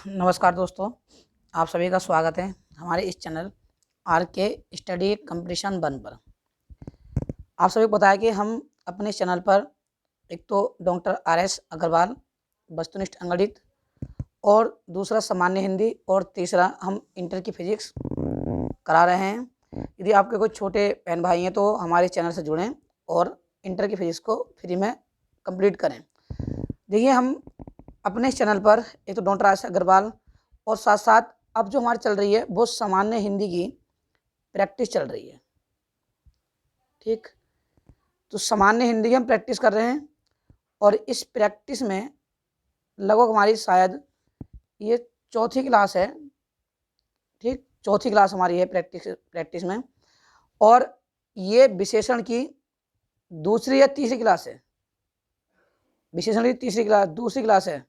नमस्कार दोस्तों, आप सभी का स्वागत है हमारे इस चैनल आर.के. स्टडी कंपटीशन 1 पर। आप सभी को पता है कि हम अपने इस चैनल पर एक तो डॉक्टर आर.एस. अग्रवाल वस्तुनिष्ठ अंकगणित और दूसरा सामान्य हिंदी और तीसरा हम इंटर की फिजिक्स करा रहे हैं। यदि आपके कोई छोटे बहन भाई हैं तो हमारे चैनल से जुड़ें और इंटर की फिजिक्स को फ्री में कंप्लीट करें। देखिए, हम अपने इस चैनल पर एक तो डॉक्टर आर.एस. अग्रवाल और साथ साथ अब जो हमारी चल रही है वो सामान्य हिंदी की प्रैक्टिस चल रही है। ठीक, तो सामान्य हिंदी की हम प्रैक्टिस कर रहे हैं और इस प्रैक्टिस में लगभग हमारी शायद ये चौथी क्लास है। ठीक, चौथी क्लास हमारी है प्रैक्टिस में, और ये विशेषण की दूसरी या तीसरी क्लास है। विशेषण की दूसरी क्लास है।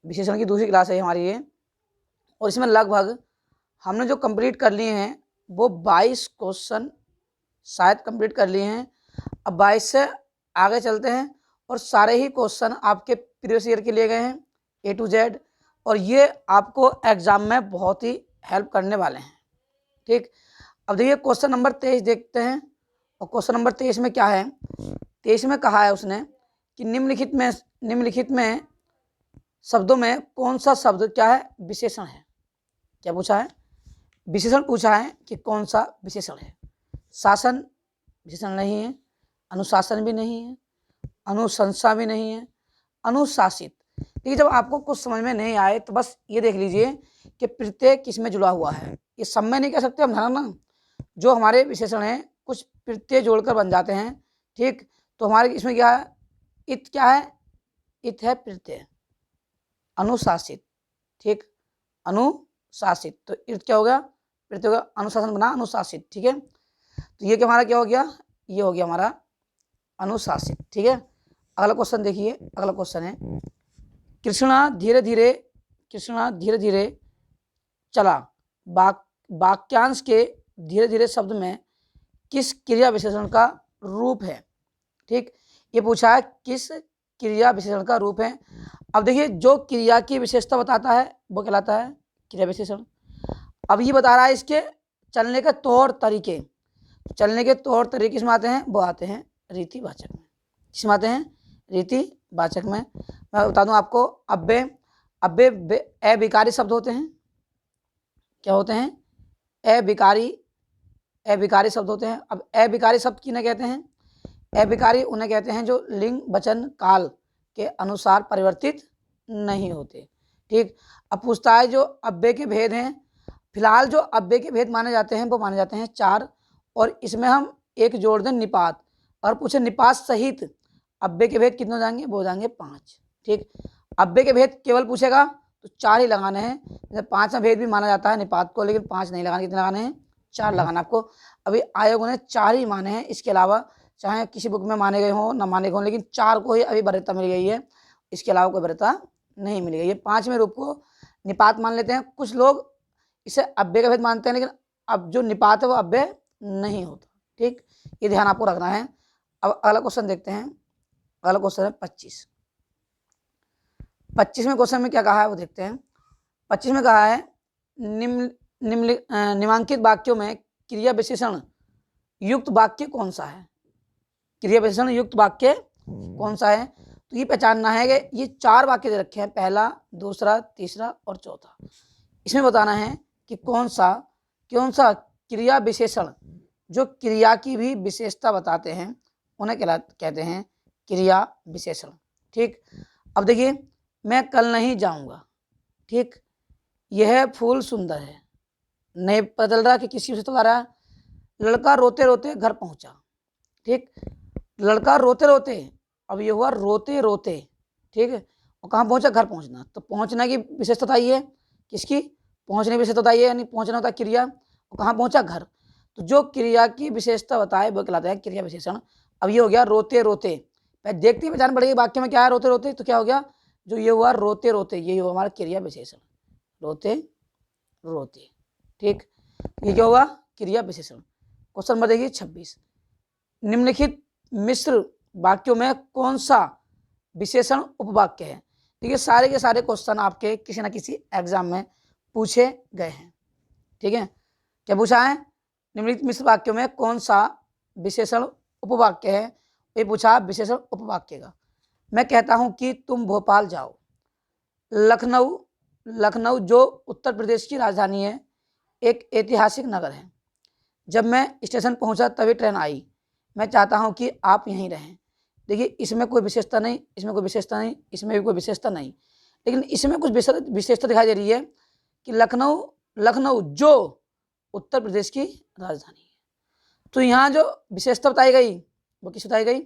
विशेषण की दूसरी क्लास है हमारी ये, और इसमें लगभग हमने जो कंप्लीट कर लिए हैं वो 22 क्वेश्चन शायद कंप्लीट कर लिए हैं। अब 22 से आगे चलते हैं और सारे ही क्वेश्चन आपके प्रीवियस ईयर के लिए गए हैं A to Z, और ये आपको एग्जाम में बहुत ही हेल्प करने वाले हैं। ठीक, अब देखिए क्वेश्चन नंबर 23 देखते हैं। और क्वेश्चन नंबर 23 में क्या है? 23 में कहा है उसने कि निम्नलिखित में शब्दों में कौन सा शब्द क्या है? विशेषण है। क्या पूछा है? विशेषण पूछा है कि कौन सा विशेषण है। शासन विशेषण नहीं है, अनुशासन भी नहीं है, अनुशंसा भी नहीं है, अनुशासित। देखिए, जब आपको कुछ समझ में नहीं आए तो बस ये देख लीजिए कि प्रत्यय किस में जुड़ा हुआ है। ये सब में नहीं कह सकते हम, ध्यान ना, जो हमारे विशेषण हैं कुछ प्रत्यय जोड़कर बन जाते हैं। ठीक, तो हमारे इसमें क्या है? इत क्या है? इत है प्रत्यय। अनुशासित, ठीक, अनुशासित, तो इत क्या हो गया? प्रत्यय होगा, अनुशासन बना अनुशासित। ठीक है, तो ये क्या हमारा क्या हो गया? ये हो गया हमारा अनुशासित। ठीक है, अगला क्वेश्चन देखिए। अगला क्वेश्चन है, कृष्णा धीरे धीरे चला वाक्यांश के धीरे धीरे शब्द में किस क्रिया विशेषण का रूप है? ठीक, ये पूछा है किस क्रिया विशेषण का रूप है। अब देखिए, जो क्रिया की विशेषता बताता है वो कहलाता है क्रिया विशेषण। अब ये बता रहा है इसके चलने के तौर तरीके। चलने के तौर तरीके किसमें आते हैं? वो आते हैं रीतिवाचक में। किसमें आते हैं? रीतिवाचक में। मैं बता दूं आपको, अव्यय अविकारी शब्द होते हैं। क्या होते हैं? अविकारी शब्द होते हैं। अब अविकारी शब्द किन्हें कहते हैं? अविकारी उन्हें कहते हैं जो लिंग वचन काल के अनुसार परिवर्तित नहीं होते। ठीक, अब पूछता है जो अव्यय के भेद हैं। फिलहाल जो अव्यय के भेद माने जाते हैं वो माने जाते हैं 4, और इसमें हम एक जोड़ दें निपात, और पूछे निपात सहित अव्यय के भेद कितने हो जाएंगे? वो हो जाएंगे 5। ठीक, अव्यय के भेद केवल पूछेगा तो 4 ही लगाने हैं। जैसे 5 में भेद भी माना जाता है निपात को, लेकिन 5 नहीं लगाने। कितने लगाने हैं? 4 लगाना आपको। अभी आयोगों ने 4 ही माने हैं, इसके अलावा चाहे किसी बुक में माने गए हों न माने गए हों, लेकिन 4 को ही अभी वरीयता मिल गई है, इसके अलावा कोई वरीयता नहीं मिल गई है। 5वें रूप को निपात मान लेते हैं। कुछ लोग इसे अव्यय का भेद मानते हैं, लेकिन अब जो निपात है वो अव्यय नहीं होता। ठीक, ये ध्यान आपको रखना है। अब अगला क्वेश्चन देखते हैं। अगला क्वेश्चन है 25वें क्वेश्चन में क्या कहा है वो देखते हैं। 25 में कहा है निम्नांकित वाक्यों में क्रिया विशेषण युक्त वाक्य कौन सा है? क्रिया विशेषण युक्त वाक्य कौन सा है? तो ये पहचानना है कि ये 4 वाक्य दे रखे हैं, पहला, दूसरा, तीसरा और चौथा। इसमें बताना है कि कौन सा क्रिया विशेषण जो क्रिया की भी विशेषता बताते हैं उन्हें कहते हैं क्रिया विशेषण। ठीक, अब देखिए, मैं कल नहीं जाऊंगा। ठीक, यह फूल सुंदर है। नहीं पता चल रहा कि किसी विशेषता बता रहा है। लड़का रोते रोते घर पहुंचा। ठीक, लड़का रोते रोते, अब ये हुआ रोते रोते। ठीक है, और कहाँ पहुंचा? घर पहुंचना। तो पहुंचना की विशेषता बताई है, किसकी? पहुंचने की विशेषता बताई है, यानी पहुंचना होता है क्रिया, और कहाँ पहुंचा? घर। तो जो क्रिया की विशेषता बताए वो कहलाता है क्रिया विशेषण। अब ये हो गया रोते रोते। देखते ही पहचान पड़ेगी वाक्य में क्या है रोते रोते। तो क्या हो गया? जो ये हुआ रोते रोते, ये हुआ हमारा क्रिया विशेषण, रोते रोते। ठीक, ये क्या होगा? क्रिया विशेषण। क्वेश्चन नंबर देखिए 26, निम्नलिखित मिश्र वाक्यों में कौन सा विशेषण उपवाक्य है? ठीक है, सारे के सारे क्वेश्चन आपके किसी ना किसी एग्जाम में पूछे गए हैं। ठीक है, क्या पूछा है, निम्नलिखित मिश्र वाक्यों में कौन सा विशेषण उपवाक्य है, ये पूछा विशेषण उपवाक्य का। मैं कहता हूं कि तुम भोपाल जाओ। लखनऊ, लखनऊ जो उत्तर प्रदेश की राजधानी है, एक ऐतिहासिक नगर है। जब मैं स्टेशन पहुंचा तभी ट्रेन आई। मैं चाहता हूं कि आप यहीं रहें। देखिए, इसमें कोई विशेषता नहीं, इसमें कोई विशेषता नहीं, इसमें भी कोई विशेषता नहीं, लेकिन इसमें कुछ विशेषता दिखाई दे रही है कि लखनऊ, लखनऊ जो उत्तर प्रदेश की राजधानी है। तो यहाँ जो विशेषता बताई गई वो किस बताई गई,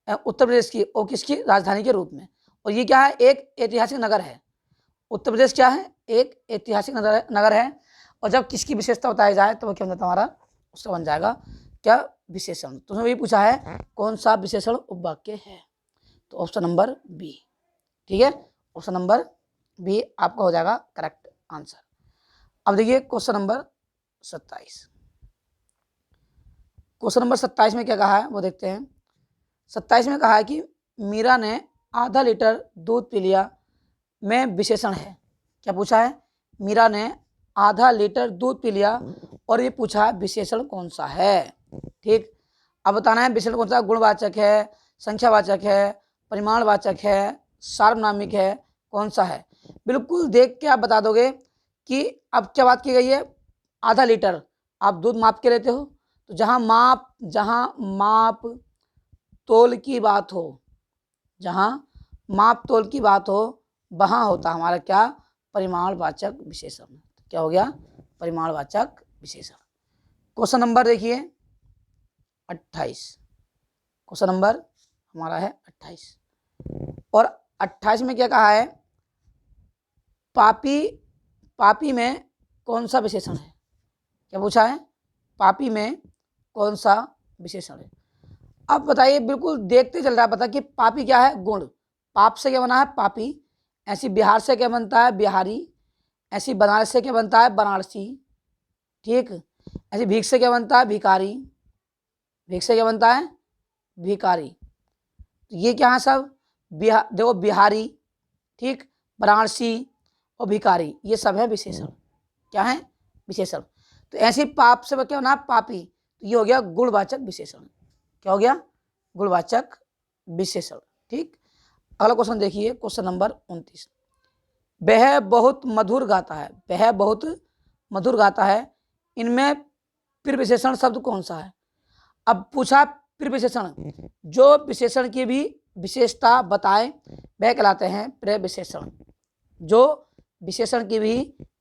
उत्तर प्रदेश की, और किसकी, राजधानी के रूप में। और ये क्या है, एक ऐतिहासिक नगर है। उत्तर प्रदेश क्या है, एक ऐतिहासिक नगर है। और जब किसकी विशेषता बताई जाए तो वो क्या बन जाता हमारा, उसका बन जाएगा क्या, विशेषण। तो उसमें ये पूछा है कौन सा विशेषण उपवाक्य है, तो ऑप्शन नंबर बी। ठीक है, ऑप्शन नंबर बी आपका हो जाएगा करेक्ट आंसर। अब देखिए क्वेश्चन नंबर 27। क्वेश्चन नंबर 27 में क्या कहा है वो देखते हैं। 27 में कहा है कि मीरा ने आधा लीटर दूध पी लिया, में विशेषण है। क्या पूछा है, मीरा ने आधा लीटर दूध पी लिया, और ये पूछा है विशेषण कौन सा है। ठीक, अब बताना है विशेषण कौन सा, गुणवाचक है, संख्यावाचक है, परिमाणवाचक है, सार्वनामिक है, कौन सा है। बिल्कुल देख के आप बता दोगे कि अब क्या बात की गई है, आधा लीटर आप दूध माप के लेते हो, तो जहाँ माप तोल की बात हो, जहाँ माप तोल की बात हो, वहाँ होता हमारा क्या, परिमाणवाचक विशेषण। क्या हो गया, परिमाणवाचक विशेषण। क्वेश्चन नंबर देखिए 28। क्वेश्चन नंबर हमारा है 28, और 28 में क्या कहा है, पापी, पापी में कौन सा विशेषण है। क्या पूछा है, पापी में कौन सा विशेषण है। अब बताइए, बिल्कुल देखते चल रहा है पता कि पापी क्या है, गुण। पाप से क्या बना है, पापी। ऐसी बिहार से क्या बनता है, बिहारी। ऐसी बनारस से क्या बनता है, बनारसी। ठीक, ऐसी भीख से क्या बनता है, भिखारी। भीख से क्या बनता है, भिखारी। तो ये क्या है सब, देखो बिहारी, ठीक, बनारसी और भिखारी, ये सब है विशेषण। क्या है, विशेषण। तो ऐसे पाप से क्या होना, पापी, तो ये हो गया गुणवाचक विशेषण। क्या हो गया, गुणवाचक विशेषण। ठीक, अगला क्वेश्चन देखिए, क्वेश्चन नंबर 29। वह बहुत मधुर गाता है, वह बहुत मधुर गाता है, इनमें प्रिय विशेषण शब्द कौन सा है। अब पूछा प्रिय विशेषण, जो विशेषण की भी विशेषता बताए वह कहलाते हैं प्रिय विशेषण। जो विशेषण की भी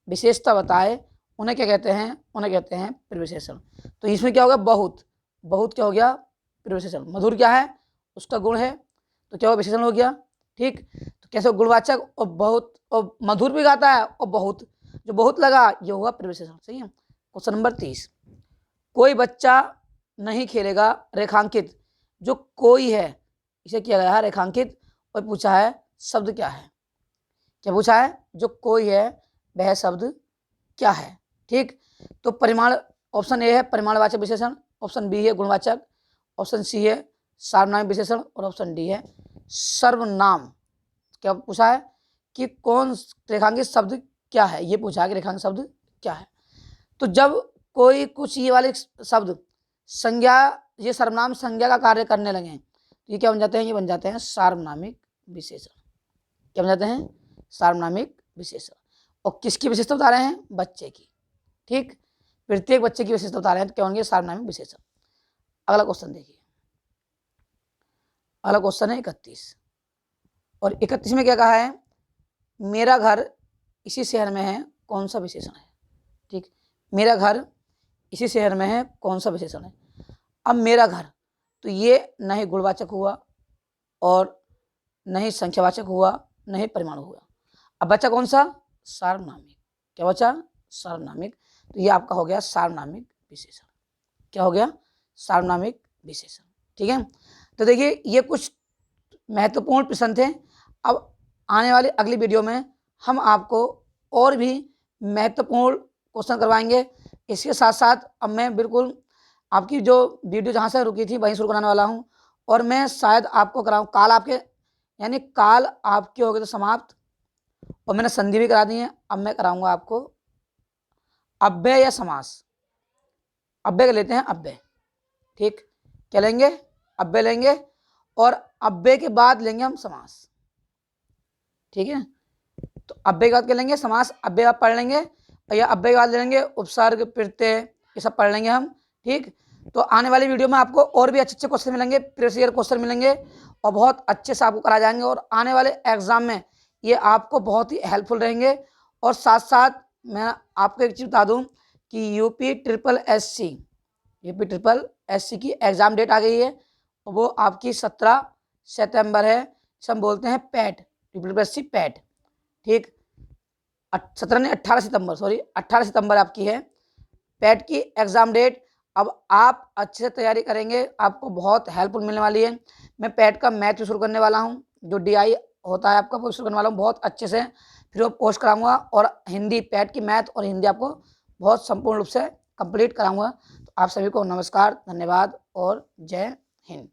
विशेषता बताए उन्हें क्या कहते हैं, उन्हें कहते हैं प्रिय विशेषण। तो इसमें क्या हो गया, बहुत, बहुत क्या हो गया, प्रिय विशेषण। मधुर क्या है, उसका गुण है, तो क्या हो, विशेषण हो गया। ठीक, तो कैसे गुणवाचक, और बहुत, और मधुर भी गाता है, और बहुत, जो बहुत लगा ये होगा प्रिय विशेषण। सही है। Question number 30। कोई बच्चा नहीं खेलेगा, रेखांकित, जो कोई है इसे किया गया है रेखांकित, और पूछा है शब्द क्या है। क्या पूछा है, जो कोई है वह शब्द क्या है। ठीक, तो परिमाण, ऑप्शन ए है परिमाणवाचक विशेषण, ऑप्शन बी है गुणवाचक, ऑप्शन सी है सार्वनामिक विशेषण, और ऑप्शन डी है सर्वनाम। क्या पूछा है कि कौन रेखांकित शब्द क्या है, ये पूछा है कि रेखांकित शब्द क्या है। तो जब कोई कुछ ये वाले शब्द संज्ञा, ये सर्वनाम संज्ञा का कार्य करने लगे, तो ये क्या बन जाते हैं, ये बन जाते हैं सार्वनामिक विशेषण। क्या बन जाते हैं, सार्वनामिक विशेषण। और किसकी विशेषता बता रहे हैं, बच्चे की। ठीक, प्रत्येक बच्चे की विशेषता बता रहे हैं, तो क्या होंगे, सार्वनामिक विशेषण। अगला क्वेश्चन देखिए, अगला क्वेश्चन है 31, और 31 में क्या कहा है, मेरा घर इसी शहर में है, कौन सा विशेषण है। ठीक, मेरा घर इसी शहर में है, कौन सा विशेषण है। अब मेरा घर, तो ये न ही गुणवाचक हुआ, और न ही संख्यावाचक हुआ, न ही परिमाण हुआ। अब बच्चा कौन सा, सार्वनामिक। क्या बचा, सार्वनामिक। तो ये आपका हो गया सार्वनामिक विशेषण। क्या हो गया, सार्वनामिक विशेषण। ठीक है, तो देखिए ये कुछ महत्वपूर्ण प्रश्न थे। अब आने वाली अगली वीडियो में हम आपको और भी महत्वपूर्ण क्वेश्चन करवाएंगे। इसके साथ साथ अब मैं बिल्कुल आपकी जो वीडियो जहाँ से रुकी थी वहीं शुरू कराने वाला हूँ, और मैं शायद आपको कराऊँ, कल आपके यानी काल आपके हो गए तो समाप्त, और मैंने संधि भी करा दी है। अब मैं कराऊंगा आपको अव्यय या समास। अव्यय का लेते हैं, अव्यय, ठीक, क्या लेंगे, अव्यय लेंगे, और अव्यय के बाद लेंगे हम समास, ठीक है। तो अव्यय के बाद क्या लेंगे, समास। अव्यय आप पढ़ लेंगे, या अव्यय के बाद ले लेंगे उपसर्ग, प्रत्यय, ये सब पढ़ लेंगे हम, ठीक। तो आने वाली वीडियो में आपको और भी अच्छे अच्छे क्वेश्चन मिलेंगे, प्रीवियस ईयर क्वेश्चन मिलेंगे, और बहुत अच्छे से आपको कराए जाएंगे, और आने वाले एग्जाम में ये आपको बहुत ही हेल्पफुल रहेंगे। और साथ साथ मैं आपको एक चीज़ बता दूं कि यूपी ट्रिपल एस सी की एग्ज़ाम डेट आ गई है, वो आपकी 17 सितंबर है। इसे हम बोलते हैं pat, triple S C pat, ठीक। 17 नहीं 18 सितंबर, सॉरी 18 सितंबर आपकी है पैट की एग्ज़ाम डेट। अब आप अच्छे से तैयारी करेंगे, आपको बहुत हेल्पफुल मिलने वाली है। मैं पैट का मैथ शुरू करने वाला हूँ, जो DI होता है आपका, वो शुरू करने वाला हूँ बहुत अच्छे से, फिर वो पोस्ट कराऊंगा। और हिंदी, पैट की मैथ और हिंदी आपको बहुत संपूर्ण रूप से कंप्लीट कराऊंगा। तो आप सभी को नमस्कार, धन्यवाद और जय हिंद।